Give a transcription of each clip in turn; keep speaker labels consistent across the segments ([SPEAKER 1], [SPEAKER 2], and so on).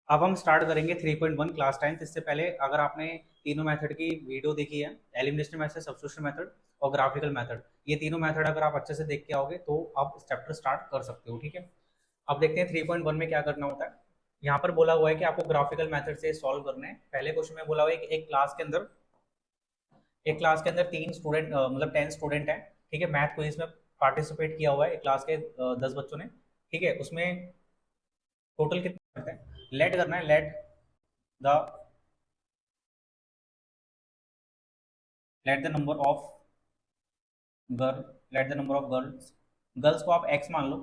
[SPEAKER 1] अब हम स्टार्ट करेंगे 3.1 क्लास 10। इससे पहले अगर आपने तीनों मेथड की वीडियो देखी है, एलिमिनेशन मेथड, सब्स्टिट्यूशन मेथड और ग्राफिकल मेथड, ये तीनों मेथड अगर आप अच्छे से देख के आओगे तो आप चैप्टर स्टार्ट कर सकते हो। ठीक है, अब देखते हैं 3.1 में क्या करना होता है। यहाँ पर बोला हुआ है कि आपको ग्राफिकल मेथड से सॉल्व करना है। पहले क्वेश्चन में बोला हुआ है कि एक क्लास के अंदर 3 स्टूडेंट मतलब 10 स्टूडेंट हैं। ठीक है, मैथ क्विज में पार्टिसिपेट किया हुआ है एक क्लास के 10 बच्चों ने। ठीक है, उसमें टोटल कितने करते हैं, लेट करना है। The let the number of girl let the number of girls, girls को आप एक्स मान लो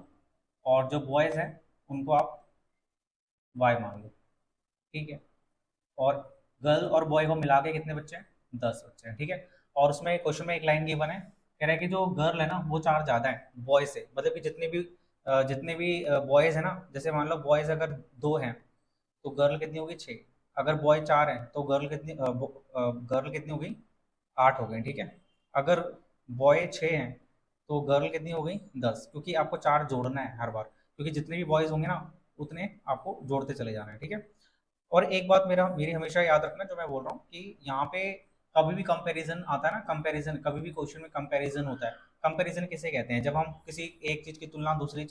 [SPEAKER 1] और जो बॉयज हैं उनको आप वाई मान लो। ठीक है, और गर्ल और बॉय को मिला के कितने बच्चे हैं, 10 बच्चे हैं। ठीक है, और उसमें क्वेश्चन में एक लाइन गिवन है, कह रहा है कि जो गर्ल है ना वो 4 ज्यादा है बॉय से, मतलब कि जितने भी बॉयज है ना, जैसे मान लो बॉयज अगर 2 हैं तो गर्ल कितनी होगी, 6। अगर बॉय 4 है तो गर्ल कितनी होगी, 8 हो गई। ठीक है, अगर बॉय 6 हैं तो गर्ल कितनी हो गई, 10, क्योंकि आपको 4 जोड़ना है हर बार, क्योंकि जितने भी बॉयज होंगे ना उतने आपको जोड़ते चले जाना है। ठीक है, और एक बात मेरी हमेशा याद रखना जो मैं बोल रहा हूँ कि यहाँ पे कभी भी कंपैरिजन आता है ना, कंपैरिजन कभी भी क्वेश्चन में कंपैरिजन होता है। कंपैरिजन किसे कहते हैं, जब हम किसी एक चीज की तुलना दूसरी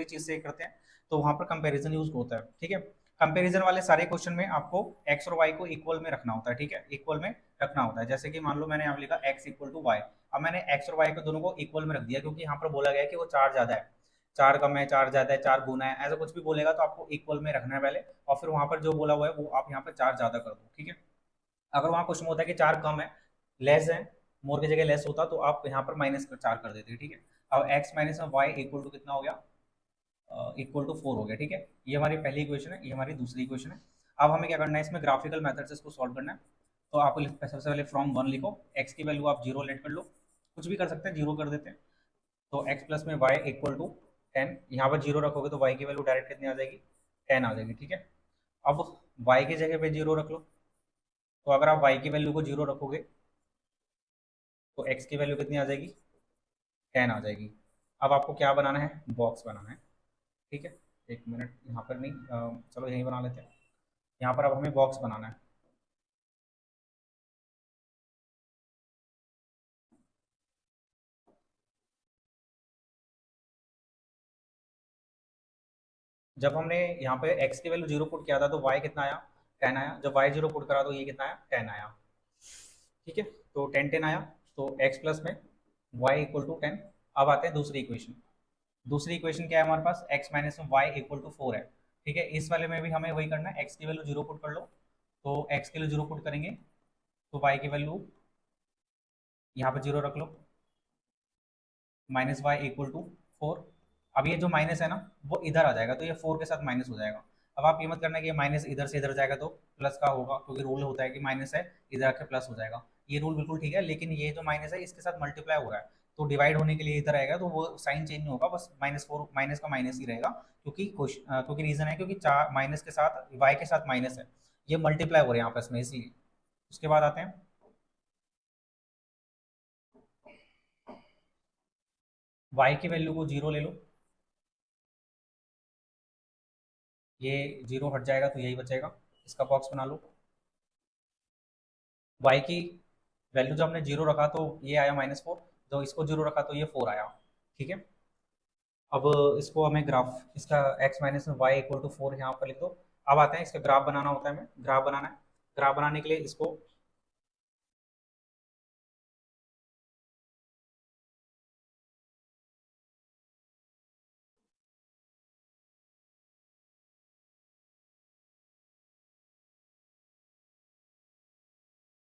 [SPEAKER 1] चीज से करते हैं तो वहां पर कंपैरिजन यूज होता है। ठीक है, कंपैरिजन वाले सारे क्वेश्चन में आपको एक्स और वाई को इक्वल में रखना होता है। ठीक है, इक्वल में रखना होता है। जैसे कि मान लो मैंने यहाँ लिखा एक्स इक्वल टू वाई, अब मैंने एक्स और वाई को दोनों को इक्वल में रख दिया क्योंकि यहाँ पर बोला गया है कि वो 4 ज्यादा है, 4 कम है, 4 ज्यादा है, 4 गुना है, ऐसा कुछ भी बोलेगा तो आपको इक्वल में रखना है पहले, और फिर वहां पर जो बोला हुआ है वो आप यहाँ पर 4 ज्यादा कर दो। ठीक है, अगर वहां क्वेश्चन होता है कि 4 कम है, लेस है, मोर की जगह लेस होता तो आप यहाँ पर -4 कर देते। ठीक है, अब एक्स माइनस में वाई इक्वल टू कितना हो गया, इक्वल टू 4 हो गया। ठीक है, ये हमारी पहली इक्वेशन है, ये हमारी दूसरी इक्वेशन है। अब हमें क्या करना है, इसमें ग्राफिकल मेथड से इसको सॉल्व करना है। तो आपको सबसे पहले फ्रॉम 1 लिखो, एक्स की वैल्यू आप 0 लेट कर लो, कुछ भी कर सकते हैं, 0 कर देते हैं। तो एक्स प्लस में वाई इक्वल टू 10, यहाँ पर 0 रखोगे तो वाई की वैल्यू डायरेक्ट कितनी आ जाएगी, 10 आ जाएगी। ठीक है, अब वाई की जगह पे 0 रख लो, तो अगर आप वाई की वैल्यू को 0 रखोगे तो एक्स की वैल्यू कितनी आ जाएगी, 10 आ जाएगी। अब आपको क्या बनाना है, बॉक्स बनाना है। ठीक है, एक मिनट, यहाँ पर नहीं, चलो यहीं बना लेते हैं। यहाँ पर अब हमें बॉक्स बनाना है। जब हमने यहाँ पे x की वैल्यू 0 पुट किया था तो y कितना आया, 10 आया। जब y 0 पुट करा तो ये कितना आया, 10 आया। ठीक है, तो 10 आया, तो x प्लस में y इक्वल टू 10। अब आते हैं दूसरी इक्वेशन। दूसरी इक्वेशन क्या है हमारे पास, x माइनस में वाई इक्वल टू 4 है। ठीक है, इस वाले में भी हमें वही करना है, x की वैल्यू 0 पुट कर लो, तो x की वैल्यू 0 पुट करेंगे तो y की वैल्यू यहाँ पर 0 रख लो, माइनस वाई इक्वल टू 4। अब ये जो माइनस है ना वो इधर आ जाएगा तो ये 4 के साथ माइनस हो जाएगा। अब आप ये मत करना कि ये माइनस इधर से इधर जाएगा तो प्लस का होगा, क्योंकि रूल होता है कि माइनस है इधर आके प्लस हो जाएगा। ये रूल बिल्कुल ठीक है, लेकिन ये जो माइनस है इसके साथ मल्टीप्लाई हो रहा है तो डिवाइड होने के लिए इधर आएगा तो वो साइन चेंज नहीं होगा, बस -4 माइनस का माइनस ही रहेगा। क्योंकि रीजन है क्योंकि चार माइनस के साथ वाई के साथ माइनस है, ये मल्टीप्लाई हो रहे हैं आपस में, इसलिए। उसके बाद आते हैं, वाई की वैल्यू को 0 ले लो, ये 0 हट जाएगा तो यही बचेगा, इसका बॉक्स बना लो। वाई की वैल्यू जो हमने 0 रखा तो ये आया -4, जो इसको 0 रखा तो ये 4 आया। ठीक है, अब इसको हमें ग्राफ इसका x माइनस में वाई इक्वल टू 4 यहाँ पर लिख दो। अब आते हैं, इसका ग्राफ बनाना होता है, हमें ग्राफ बनाना है। ग्राफ बनाने के लिए इसको,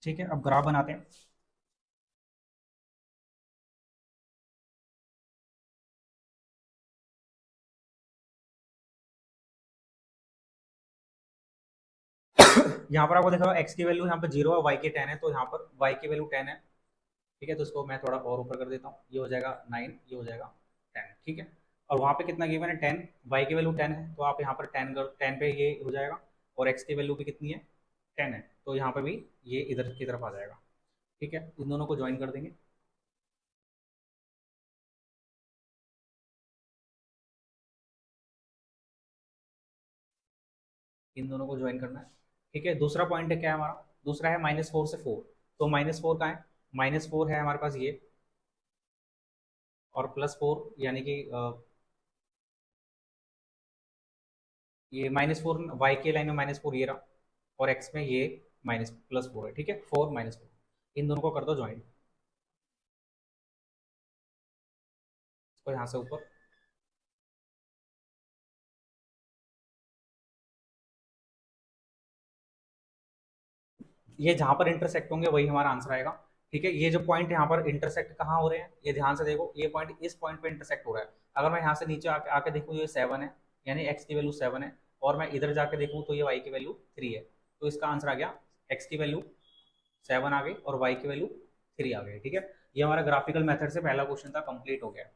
[SPEAKER 1] ठीक है, अब ग्राफ बनाते हैं। यहाँ पर आपको देखा x की वैल्यू यहाँ पर 0 है, y की 10 है, तो यहाँ पर y की वैल्यू 10 है। ठीक है, तो इसको मैं थोड़ा और ऊपर कर देता हूँ, ये हो जाएगा 9, ये हो जाएगा 10। ठीक है, और वहाँ पे कितना गिवन है, 10, y की वैल्यू 10 है तो आप यहाँ पर 10 पे ये हो जाएगा, और x की वैल्यू भी कितनी है, 10 है, तो यहाँ पे भी ये इधर की तरफ आ जाएगा। ठीक है, इन दोनों को ज्वाइन कर देंगे। इन दोनों को ज्वाइन करना है। ठीक है, दूसरा पॉइंट है क्या है हमारा, दूसरा है -4 से 4। तो -4 कहाँ है, -4 है हमारे पास ये, और +4 यानी कि ये -4 वाई के लाइन में -4 ये रहा, और एक्स में ये +4 है। ठीक है, 4 -4, इन दोनों को कर दो ज्वाइन, इसको यहाँ से ऊपर, ये जहां पर इंटरसेक्ट होंगे वही हमारा आंसर आएगा। ठीक है, ये जो पॉइंट यहाँ पर इंटरसेक्ट कहाँ हो रहे हैं, ये ध्यान से देखो, ये पॉइंट इस पॉइंट पे इंटरसेक्ट हो रहा है। अगर मैं यहाँ से नीचे आके आके देखूँ, ये 7 है, यानी x की वैल्यू 7 है, और मैं इधर जाके देखूँ तो ये y की वैल्यू 3 है। तो इसका आंसर आ गया, x की वैल्यू 7 आ गई और y की वैल्यू 3 आ गई। ठीक है, ये हमारा ग्राफिकल मेथड से पहला क्वेश्चन था, कंप्लीट हो गया।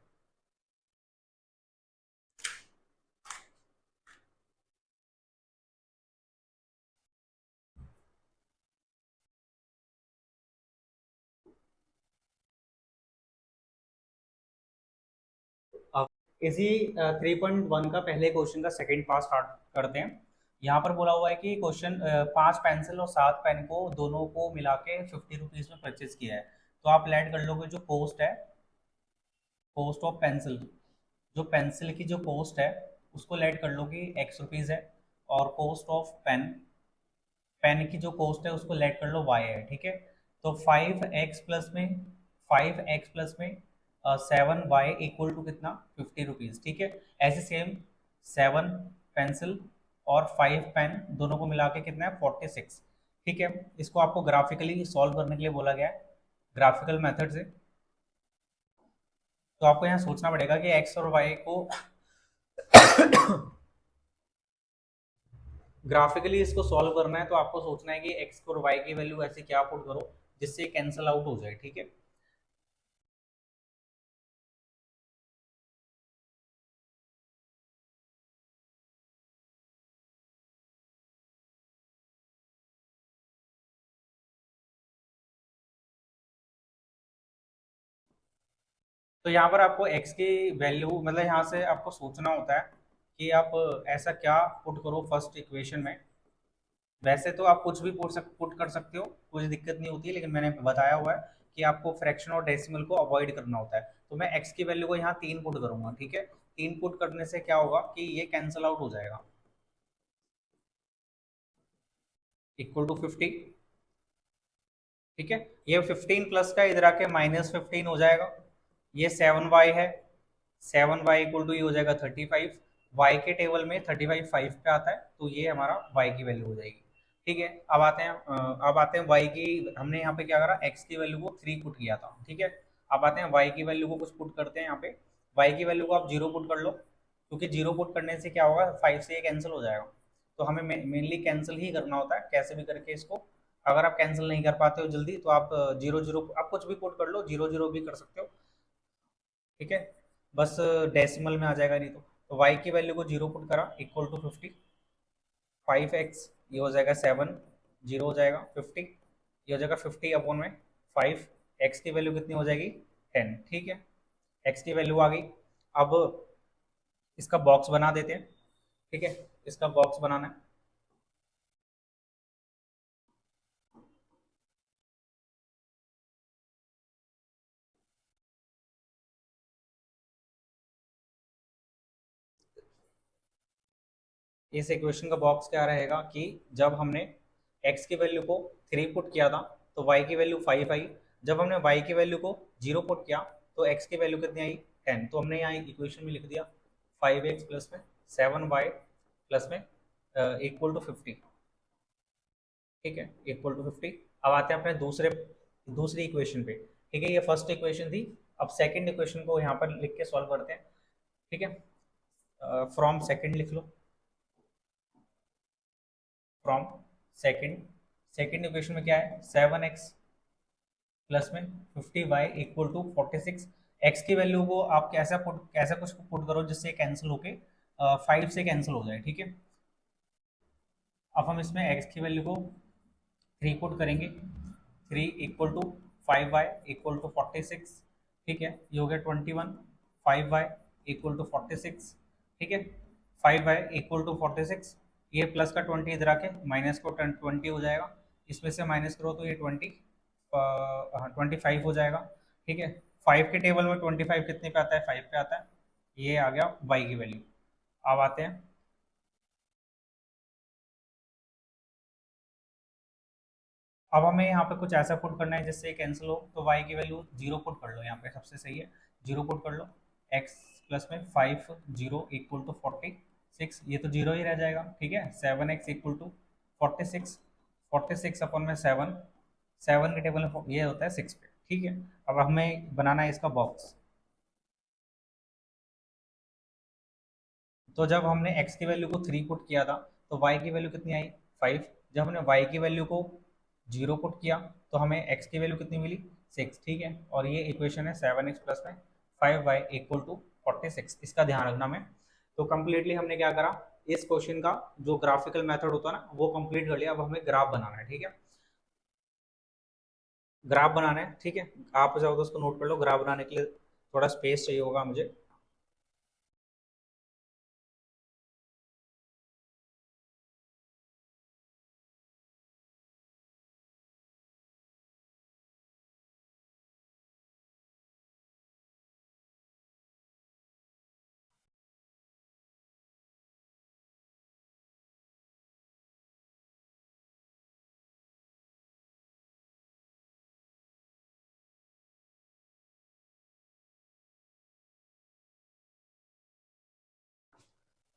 [SPEAKER 1] अब इसी 3.1 का पहले क्वेश्चन का सेकंड पार्ट स्टार्ट करते हैं। यहाँ पर बोला हुआ है कि क्वेश्चन 5 पेंसिल और 7 पेन को दोनों को मिला के 50 रुपीज में परचेज किया है। तो आप ऐड कर लोगे जो कॉस्ट है, कॉस्ट ऑफ पेंसिल, जो पेंसिल की जो कॉस्ट है उसको ऐड कर लो कि x रुपीज़ है, और कॉस्ट ऑफ पेन, पेन की जो कॉस्ट है उसको ऐड कर लो y है। ठीक है, तो 5x प्लस में 5x प्लस में 7y इक्वल टू कितना, 50 रुपीज़। ठीक है, ऐसे सेम 7 पेंसिल और 5 पेन दोनों को मिला के कितना है, 46। ठीक है, इसको आपको ग्राफिकली सॉल्व करने के लिए बोला गया है, ग्राफिकल मेथड से। तो आपको यहाँ सोचना पड़ेगा कि x और y को ग्राफिकली इसको सॉल्व करना है, तो आपको सोचना है कि x और y की वैल्यू ऐसे क्या पुट करो जिससे कैंसल आउट हो जाए। ठीक है, तो यहाँ पर आपको x की वैल्यू, मतलब यहाँ से आपको सोचना होता है कि आप ऐसा क्या पुट करो फर्स्ट इक्वेशन में। वैसे तो आप कुछ भी पुट कर सकते हो, कोई दिक्कत नहीं होती है, लेकिन मैंने बताया हुआ है कि आपको फ्रैक्शन और डेसिमल को अवॉइड करना होता है। तो मैं x की वैल्यू को यहाँ 3 पुट करूंगा। ठीक है, 3 पुट करने से क्या होगा कि ये कैंसल आउट हो जाएगा, इक्वल टू 50। ठीक है, ये 15 प्लस का इधर आके -15 हो जाएगा, ये 7y है, 7y इक्वल टू ये हो जाएगा 35। y के टेबल में 35 5 पे आता है, तो ये हमारा y की वैल्यू हो जाएगी। ठीक है, अब आते हैं अब आते हैं y की, हमने यहाँ पे क्या करा, x की वैल्यू को 3 पुट किया था। ठीक है, अब आते हैं y की वैल्यू को कुछ पुट करते हैं यहाँ पे। y की वैल्यू को आप 0 पुट कर लो, क्योंकि 0 पुट करने से क्या होगा, 5 से ये कैंसिल हो जाएगा। तो हमें मेनली कैंसिल ही करना होता है कैसे भी करके इसको। अगर आप कैंसिल नहीं कर पाते हो जल्दी, तो आप 0 0 आप कुछ भी पुट कर लो, 0 0 भी कर सकते हो। ठीक है, बस डेसिमल में आ जाएगा नहीं तो y की वैल्यू को 0 पुट करा, इक्वल टू 50। 5x ये हो जाएगा 7, 0 हो जाएगा 50, ये हो जाएगा 50 अपॉन में 5। x की वैल्यू कितनी हो जाएगी, 10। ठीक है, x की वैल्यू आ गई। अब इसका बॉक्स बना देते हैं। ठीक है, इसका बॉक्स बनाना है। इस इक्वेशन का बॉक्स क्या रहेगा कि जब हमने x की वैल्यू को 3 पुट किया था तो y की वैल्यू 5 आई, जब हमने y की वैल्यू को 0 पुट किया तो x की वैल्यू कितनी आई, 10। तो हमने यहाँ इक्वेशन में लिख दिया 5x प्लस में 7y प्लस में इक्वल टू 50। ठीक है, इक्वल टू 50। अब आते हैं अपने दूसरी इक्वेशन पे। ठीक है, ये फर्स्ट इक्वेशन थी। अब सेकंड इक्वेशन को यहाँ पर लिख के सॉल्व करते हैं। ठीक है, फ्रॉम सेकंड लिख लो, फ्रॉम सेकंड। सेकंड इक्वेशन में क्या है, 7x प्लस में 50y इक्वल टू 46। x की वैल्यू को आप कैसा कुछ पुट करो जिससे कैंसिल होके 5 से कैंसिल हो जाए। ठीक है, अब हम इसमें x की वैल्यू को 3 पुट करेंगे, 3 equal to 5y equal to 46। ठीक है, ये हो गया 21। 5y equal to 46। ठीक है, 5y इक्वल टू 46। ये प्लस का 20 इधर आके माइनस को 20 हो जाएगा, इसमें से माइनस करो तो ये 25 हो जाएगा। ठीक है, 5 के टेबल में 25 कितने पे आता है, 5 पे आता है। ये आ गया y की वैल्यू। अब आते हैं, अब हमें यहाँ पे कुछ ऐसा पुट करना है जिससे कैंसिल हो, तो y की वैल्यू 0 पुट कर लो, यहाँ पे सबसे सही है 0 पुट कर लो। x प्लस में 5 0 इक्वल टू 46, ये तो 0 ही रह जाएगा। ठीक है, 7x इक्वल टू 46, 46 अपन में 7, 7 के टेबल में ये होता है 6 पे। ठीक है, अब हमें बनाना है इसका बॉक्स। तो जब हमने x की वैल्यू को 3 पुट किया था तो y की वैल्यू कितनी आई, 5। जब हमने y की वैल्यू को 0 पुट किया तो हमें x की वैल्यू कितनी मिली, 6। ठीक है, और ये इक्वेशन है 7x प्लस में 5y इक्वल टू 46, इसका ध्यान रखना में। तो कम्प्लीटली हमने क्या करा, इस क्वेश्चन का जो ग्राफिकल मेथड होता है ना वो कंप्लीट कर लिया। अब हमें ग्राफ बनाना है। ठीक है, ग्राफ बनाना है। ठीक है, आप चाहो तो उसको नोट कर लो, ग्राफ बनाने के लिए थोड़ा स्पेस चाहिए होगा मुझे।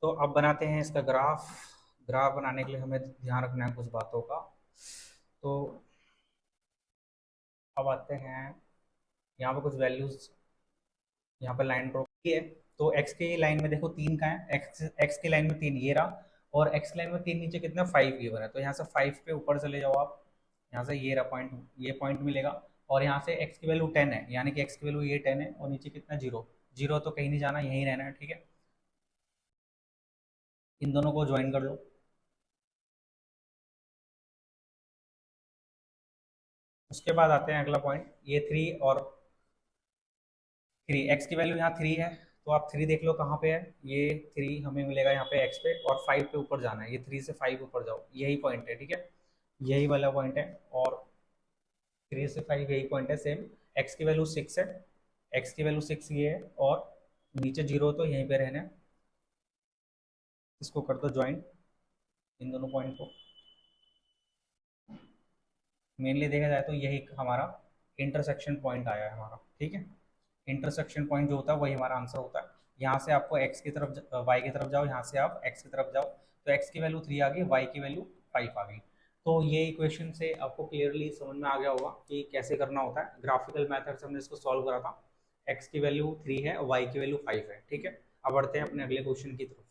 [SPEAKER 1] तो अब बनाते हैं इसका ग्राफ। ग्राफ बनाने के लिए हमें ध्यान रखना है कुछ बातों का। तो अब आते हैं, यहाँ पे कुछ वैल्यूज, यहाँ पे लाइन ड्रॉ की है। तो x की लाइन में देखो 3 का है, x की लाइन में 3 ये रहा, और x की लाइन में 3 नीचे कितना 5 गिवन है। तो यहाँ से 5 पे ऊपर चले जाओ आप, यहाँ से ये रहा पॉइंट, ये पॉइंट मिलेगा। और यहाँ से x की वैल्यू 10 है, यानी कि x की वैल्यू ये 10 है, और नीचे कितना 0, 0 तो कहीं नहीं जाना, यहीं रहना है। ठीक है, इन दोनों को ज्वाइन कर लो। उसके बाद आते हैं अगला पॉइंट, ये 3 और 3, एक्स की वैल्यू यहाँ 3 है, तो आप 3 देख लो कहाँ पे है। ये 3 हमें मिलेगा यहाँ पे एक्स पे, और 5 पे ऊपर जाना है, ये 3 से 5 ऊपर जाओ, यही पॉइंट है। ठीक है, यही वाला पॉइंट है, और 3 से 5 यही पॉइंट है सेम। एक्स की वैल्यू 6 है, एक्स की वैल्यू 6 ये है, और नीचे 0 तो यहीं पे रहना है। इसको कर दो ज्वाइन, इन दोनों पॉइंट को। मेनली देखा जाए तो यही हमारा इंटरसेक्शन पॉइंट आया है हमारा। ठीक है, इंटरसेक्शन पॉइंट जो होता है वही हमारा आंसर होता है। यहाँ से आपको x की तरफ y की तरफ जाओ, यहाँ से आप x की तरफ जाओ, तो x की वैल्यू 3 आ गई, y की वैल्यू 5 आ गई। तो ये इक्वेशन से आपको क्लियरली समझ में आ गया होगा कि कैसे करना होता है। ग्राफिकल मेथड से हमने इसको सॉल्व करा था। x की वैल्यू 3 है, y की वैल्यू 5 है। ठीक है, अब बढ़ते हैं अपने अगले क्वेश्चन की तरफ।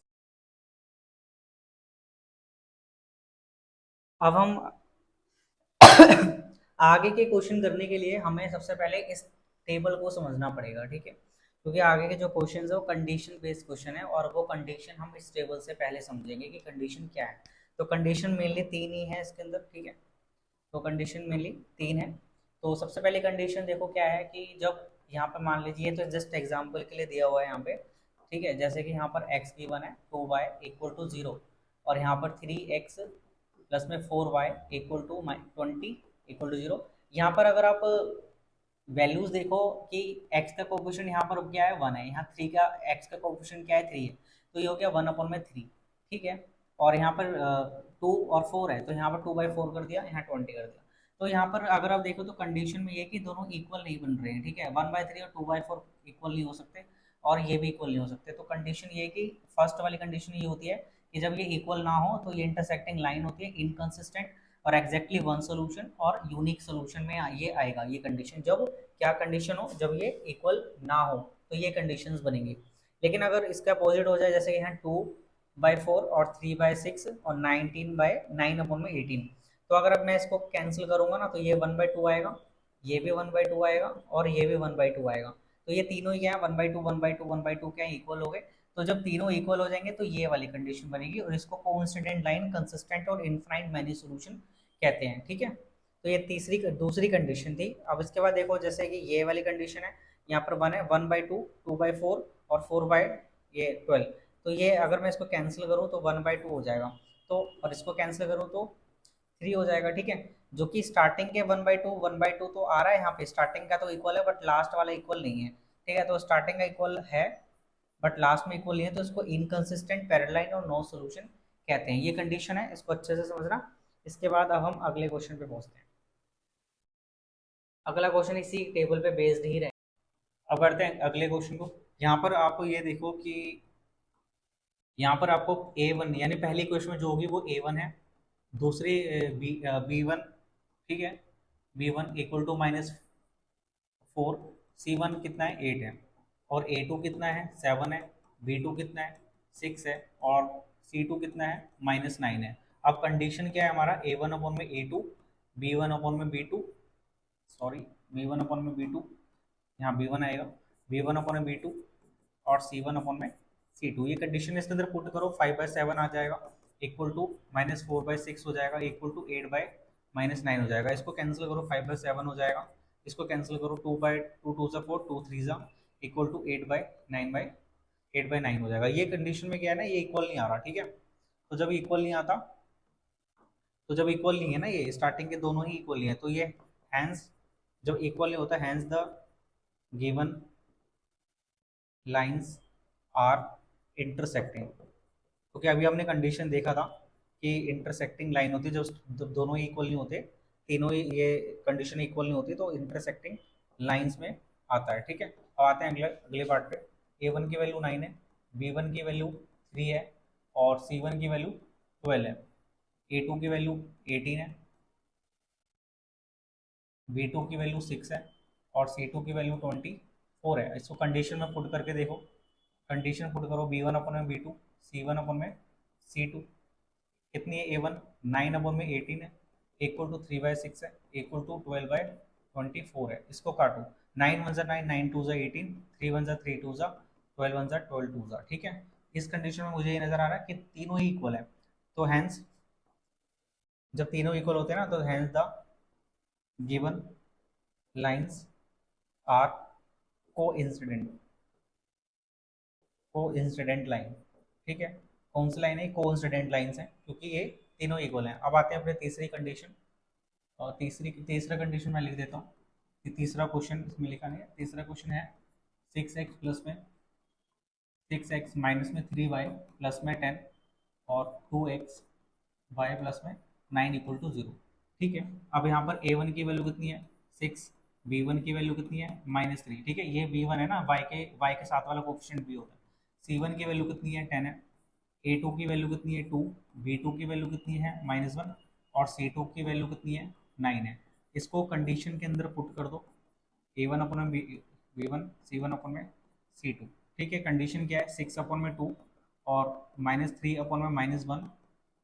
[SPEAKER 1] अब हम आगे के क्वेश्चन करने के लिए हमें सबसे पहले इस टेबल को समझना पड़ेगा। ठीक है, क्योंकि आगे के जो क्वेश्चन है वो कंडीशन बेस्ड क्वेश्चन है, और वो कंडीशन हम इस टेबल से पहले समझेंगे कि कंडीशन क्या है। तो कंडीशन मेनली 3 ही है इसके अंदर। ठीक है, तो कंडीशन मेनली 3 है। तो सबसे पहले कंडीशन देखो क्या है, कि जब यहाँ पर मान लीजिए, तो जस्ट एग्जाम्पल के लिए दिया हुआ है यहाँ पे। ठीक है, जैसे कि यहाँ पर x गिवन है 2y इक्वल टू 0, और यहाँ पर 3x प्लस में 4y equal to 20 equal to 0। यहाँ पर अगर आप वैल्यूज देखो कि x का कोफिशिएंट यहाँ पर क्या है 1 है, यहाँ 3 का x का कोफिशिएंट क्या है 3 है, तो ये हो गया 1/3। ठीक है, और यहाँ पर 2 और 4 है, तो यहाँ पर 2/4 कर दिया, यहाँ 20 कर दिया। तो यहाँ पर अगर आप देखो तो कंडीशन में ये कि दोनों इक्वल नहीं बन रहे हैं। ठीक है, 1/3 और 2/4 इक्वल नहीं हो सकते, और ये भी इक्वल नहीं हो सकते। तो कंडीशन ये कि फर्स्ट वाली कंडीशन ये होती है कि जब ये इक्वल ना हो तो ये इंटरसेक्टिंग लाइन होती है इनकंसिस्टेंट, और एग्जैक्टली वन सोल्यूशन और यूनिक सोल्यूशन में ये आएगा। ये कंडीशन जब क्या कंडीशन हो, जब ये इक्वल ना हो तो ये कंडीशंस बनेंगी। लेकिन अगर इसका अपोजिट हो जाए, जैसे कि यहाँ 2/4 और 3/6 और 19/9/18, तो अगर अब मैं इसको कैंसिल करूंगा ना, तो ये 1/2 आएगा, ये भी 1/2 आएगा, और ये भी 1/2 आएगा। तो ये तीनों ही क्या है 1/2 1/2 1/2 क्या इक्वल हो गए। तो जब तीनों इक्वल हो जाएंगे तो ये वाली कंडीशन बनेगी, और इसको कोइंसिडेंट लाइन, कंसिस्टेंट और इनफाइनाइट मैनी सॉल्यूशन कहते हैं। ठीक है, तो ये दूसरी कंडीशन थी। अब इसके बाद देखो, जैसे कि ये वाली कंडीशन है, यहाँ पर 1 है, 1/2 2/4 और 4/12। तो ये अगर मैं इसको कैंसिल करूँ तो 1/2 हो जाएगा, तो और इसको कैंसिल करूँ तो 3 हो जाएगा, ठीक है। जो कि स्टार्टिंग के 1/2 तो आ रहा है यहाँ पे, स्टार्टिंग का तो इक्वल है बट लास्ट वाला इक्वल नहीं है, ठीक है। तो स्टार्टिंग का इक्वल है बट लास्ट में इक्वल नहीं है, तो इसको इनकंसिस्टेंट पैरेलल और नो सॉल्यूशन कहते हैं। ये कंडीशन है, इसको अच्छे से समझना। इसके बाद अब हम अगले क्वेश्चन पे पहुंचते हैं। अगला क्वेश्चन इसी टेबल पे बेस्ड ही रहे। अब करते हैं अगले क्वेश्चन को। यहाँ पर आप ये देखो कि यहाँ पर आपको A1 यानी पहली क्वेश्चन में जो होगी वो A1 है, दूसरी B1, ठीक है। B1 इक्वल टू -4, C1 कितना है 8 है, और A2 कितना है 7 है, B2 कितना है 6 है, और C2 कितना है -9 है। अब कंडीशन क्या है हमारा, A1 अपॉन में A2, B1 अपॉन में B2, सॉरी B1 अपॉन में B2, यहाँ B1 आएगा, B1 अपॉन में B2 और C1 अपॉन में C2। ये कंडीशन इसके अंदर पुट करो, 5/7 आ जाएगा इक्वल टू -4/6 हो जाएगा इक्वल टू 8/-9 हो जाएगा। इसको कैंसिल करो, 5/7 हो जाएगा, इसको कैंसिल करो, 2/2 2 सा 4, 2 3 सा इक्वल टू 8/9 हो जाएगा। ये कंडीशन में क्या है ना, ये इक्वल नहीं आ रहा, ठीक है। तो जब इक्वल नहीं आता, तो जब इक्वल नहीं है ना, ये स्टार्टिंग के दोनों ही इक्वल नहीं है, तो ये हैंस जब इक्वल नहीं होता, hence the given lines are intersecting. क्योंकि अभी हमने कंडीशन देखा था कि इंटरसेक्टिंग लाइन होती है जब दोनों इक्वल नहीं होते, तीनों ही ये कंडीशन इक्वल नहीं होती, तो इंटरसेक्टिंग लाइंस में आता है, ठीक है। अब आते हैं अगले अगले पार्ट पे। A1 की वैल्यू 9 है, B1 की वैल्यू 3 है, और C1 की वैल्यू 12 है, A2 की वैल्यू 18 है, B2 की वैल्यू 6 है, और C2 की वैल्यू 24 है। इसको कंडीशन में पुट करके देखो, कंडीशन पुट करो, B1 अपन में B2, C1 अपन में C2, कितनी है A1 9 अपन में 18 है, इक्वल टू 3/6 है, इक्वल टू 12/24 है। इसको काटो, 9 1 9, 9 2 18, 3 1 3 2 12 1 12 2, ठीक है। इस कंडीशन में मुझे ये नजर आ रहा है कि तीनों ही इक्वल है, तो हैंस जब तीनों इक्वल होते हैं ना, तो hence the given lines are coincident line, ठीक है। कौन सी लाइन है, को इंसिडेंट लाइन्स हैं, क्योंकि ये तीनों इक्वल हैं। अब आते हैं अपने तीसरी कंडीशन, और तीसरा कंडीशन मैं लिख देता हूँ कि तीसरा क्वेश्चन इसमें लिखा नहीं है। तीसरा क्वेश्चन है 6x प्लस में 6x माइनस में 3y प्लस में 10 और 2x y प्लस में 9 इक्वल टू 0, ठीक है। अब यहाँ पर A1 की वैल्यू कितनी है 6, B1 की वैल्यू कितनी है -3, ठीक है। ये B1 है ना, y के साथ वाला कोफिशिएंट भी होता है। C1 की वैल्यू कितनी है 10 है, A2 की वैल्यू कितनी है 2, B2 की वैल्यू कितनी है -1, और C2 की वैल्यू कितनी है 9 है। इसको कंडीशन के अंदर पुट कर दो, A1 अपन में B1, C1 अपन में C2, ठीक है। कंडीशन क्या है, 6 अपन में 2 और -3 अपन में -1,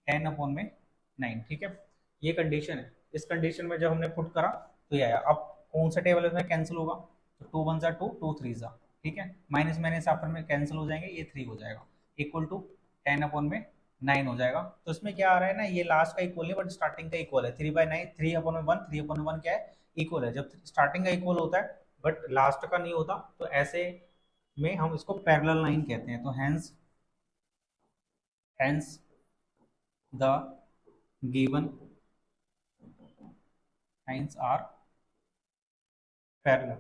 [SPEAKER 1] 10 अपन में 9, ठीक है। ये कंडीशन है। इस कंडीशन में जब हमने पुट करा तो ये आया। अब कौन सा टेबल इसमें कैंसिल होगा, तो 2 1 2, 2 3 जा, ठीक है। माइनस माइनस अपन में कैंसिल हो जाएंगे, ये 3 हो जाएगा, इक्वल टू 10 अपन में 9 हो जाएगा। तो इसमें क्या आ रहा है ना, ये लास्ट का इक्वल है बट स्टार्टिंग का इक्वल है। 3/9, 3 अपन में 1, 3 अपन में 1 क्या है, इक्वल है। जब स्टार्टिंग का इक्वल होता है बट लास्ट का नहीं होता, तो ऐसे में हम इसको पैरेलल लाइन कहते हैं। तो hence the given lines are parallel,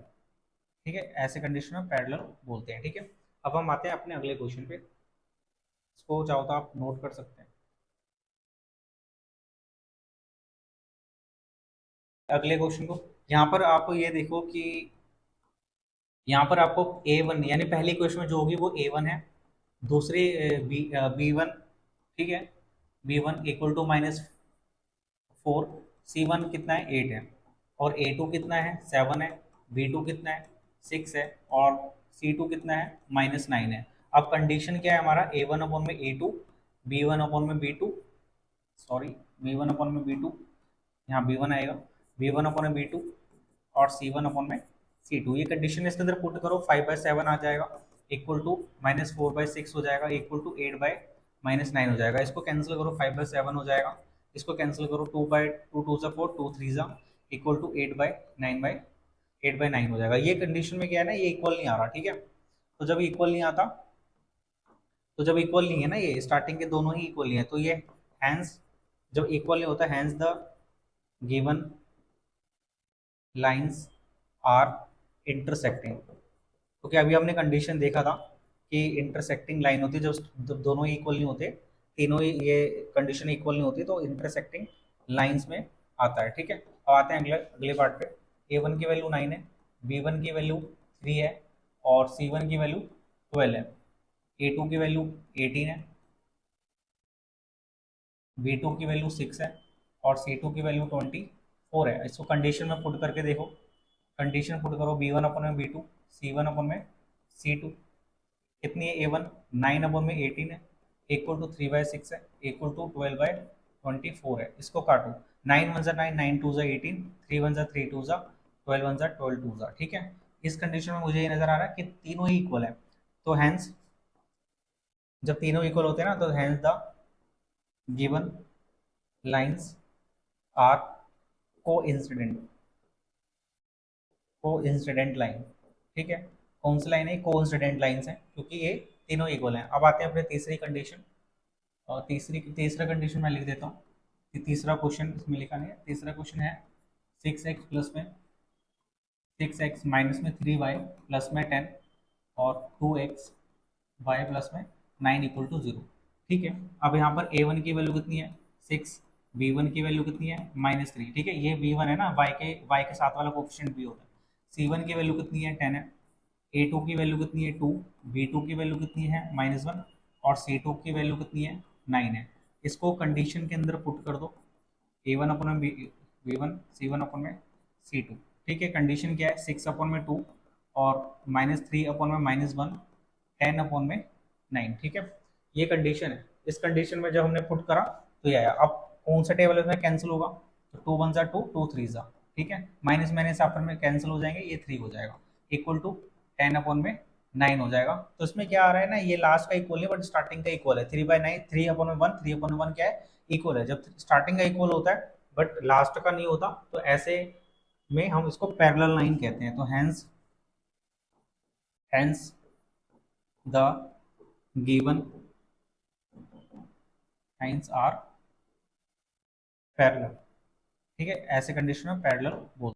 [SPEAKER 1] ठीक है। ऐसे कंडीशन में पैरेलल बोलते हैं, ठीक है। अब हम आते हैं अपने अगले क्वेश्चन पे, इसको चाहो तो आप नोट कर सकते हैं। अगले क्वेश्चन को, यहाँ पर आप ये देखो कि यहाँ पर आपको A1 यानी पहली क्वेश्चन में जो होगी वो A1 है, दूसरी B1, ठीक है। B1 इक्वल टू -4, C1 कितना है 8 है, और A2 कितना है 7 है, B2 कितना है 6 है, और C2 कितना है -9 है। अब कंडीशन क्या है हमारा, A1 अपॉन में A2, B1 अपॉन में B2, सॉरी B1 अपॉन में B2, यहाँ B1 आएगा, B1 अपॉन में B2 और C1 अपॉन में C2। ये कंडीशन इसके अंदर पुट करो, 5/7 आ जाएगा, इक्वल टू -4/6 हो जाएगा, इक्वल टू 8/-9 हो जाएगा। इसको कैंसिल करो, 5/7 हो जाएगा, इसको कैंसिल करो, 2/2 2 सा 4, 2 3 सा इक्वल टू 8/9 हो जाएगा। ये कंडीशन में क्या है ना, ये इक्वल नहीं आ रहा, ठीक है। तो जब इक्वल नहीं आता, तो जब इक्वल नहीं है ना, ये स्टार्टिंग के दोनों ही इक्वल नहीं है, तो ये हैंस जब इक्वल नहीं होता, hence the given lines are intersecting. क्योंकि अभी हमने कंडीशन देखा था कि इंटरसेक्टिंग लाइन होती है जब दोनों इक्वल नहीं होते, तीनों ही ये कंडीशन इक्वल नहीं होती, तो इंटरसेक्टिंग लाइंस में आता है। ठीक है, अब आते हैं अगले अगले पार्ट पे। A1 की वैल्यू 9 है, B1 की वैल्यू 3 है और C1 की वैल्यू 12 है। A2 की वैल्यू 18 है, B2 की वैल्यू 6 है और C2 की वैल्यू 24 है। इसको कंडीशन में पुट करके देखो, कंडीशन पुट करो B1 अपन में B2, C1 अपन में C2, कितनी है A1 9 अपन में 18 है, इक्वल टू 3/6 है, इक्वल टू 12/24 है। इसको काटो, 9 1 9, 9 2 18, 3 1 3 2 12 1 12 2। ठीक है, इस कंडीशन में मुझे ये नजर आ रहा है कि तीनों ही इक्वल है, तो हैंस जब तीनों इक्वल होते हैं ना, तो hence the given lines are coincident line. ठीक है, कौन सी लाइन है? को इंसिडेंट लाइन्स हैं, क्योंकि ये तीनों इक्वल हैं। अब आते हैं अपने तीसरी कंडीशन, और तीसरा कंडीशन मैं लिख देता हूँ कि तीसरा क्वेश्चन इसमें लिखा नहीं है। तीसरा क्वेश्चन है 6x प्लस में 6x माइनस में 3y प्लस में 10 और 2x y प्लस में 9 इक्वल टू 0। ठीक है, अब यहाँ पर a1 की वैल्यू कितनी है? 6, b1 की वैल्यू कितनी है? -3। ठीक है, ये b1 है ना, y के साथ वाला कोफिशिएंट भी होता है। c1 की वैल्यू कितनी है? 10 है। a2 की वैल्यू कितनी है? 2, b2 की वैल्यू कितनी है? -1 और c2 की वैल्यू कितनी है? 9 है। इसको कंडीशन के अंदर पुट कर दो, a1 अपन में b1, c1 अपन में c2। ठीक है, कंडीशन क्या है? 6 अपन में 2 और -3 अपन में -1, 10 अपन में 9। ठीक है, ये कंडीशन है। इस कंडीशन में जब हमने पुट करा तो ये आया। अब कौन सा टेबल में कैंसिल होगा? तो 2 1 2, 2 3 जा। ठीक है, माइनस माइनस अपन में कैंसिल हो जाएंगे, ये 3 हो जाएगा, इक्वल टू 10 अपन में 9 हो जाएगा। तो इसमें क्या आ रहा है ना, ये लास्ट का इक्वल नहीं बट स्टार्टिंग का इक्वल है। 3/9, 3 अपन में 1, 3 अपन में 1 क्या है? इक्वल है। जब स्टार्टिंग का इक्वल होता है बट लास्ट का नहीं होता, तो ऐसे में हम इसको पैरेलल लाइन कहते हैं। तो hence the given lines are parallel. ठीक है, ऐसे कंडीशन में पैरेलल बोलते हैं।